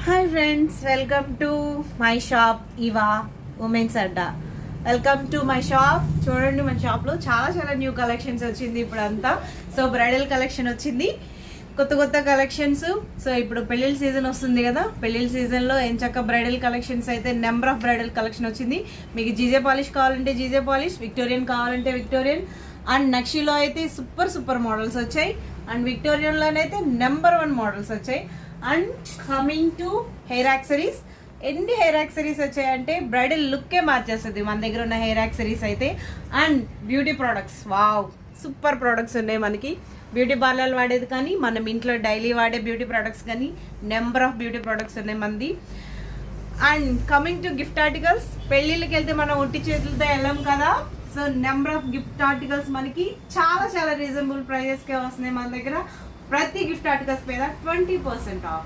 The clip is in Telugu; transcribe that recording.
Hi friends, welcome to my shop Iva women's Adda. Welcome to my shop. చూడండి, మన షాప్లో చాలా న్యూ కలెక్షన్స్ వచ్చింది ఇప్పుడు అంతా. సో బ్రైడల్ కలెక్షన్ వచ్చింది, కొత్త కలెక్షన్స్. సో ఇప్పుడు పెళ్ళిళ్ళ సీజన్ వస్తుంది కదా, పెళ్ళిళ్ళ సీజన్లో ఎంచక్క బ్రైడల్ కలెక్షన్స్ అయితే నెంబర్ ఆఫ్ బ్రైడల్ కలెక్షన్ వచ్చింది. మీకు జీజే పాలిష్ కావాలంటే జీజే పాలిష్, విక్టోరియన్ కావాలంటే విక్టోరియన్, అండ్ నక్షిలో అయితే సూపర్ మోడల్స్ వచ్చాయి, అండ్ విక్టోరియన్లోనైతే నెంబర్ 1 మోడల్స్ వచ్చాయి. And coming to hair accessories, ఎన్ని హెయిర్ యాక్సరీస్ వచ్చాయంటే బ్రైడల్ లుక్కే మార్చేస్తుంది మన దగ్గర ఉన్న హెయిర్ యాక్సరీస్ అయితే. And beauty products, wow, super products ఉన్నాయి మనకి. బ్యూటీ పార్లర్ వాడేది కానీ మనం ఇంట్లో డైలీ వాడే బ్యూటీ ప్రోడక్ట్స్ కానీ నెంబర్ ఆఫ్ బ్యూటీ ప్రోడక్ట్స్ ఉన్నాయి మనది. And coming to gift articles, పెళ్ళిళ్ళకి వెళ్తే మనం ఒట్టి చేతులతో వెళ్ళాం కదా. So number of gift articles మనకి చాలా రీజనబుల్ ప్రైజెస్కే వస్తున్నాయి మన దగ్గర. ప్రతి గిఫ్ట్ ఆర్టికల్స్ మీద 20% ఆఫ్.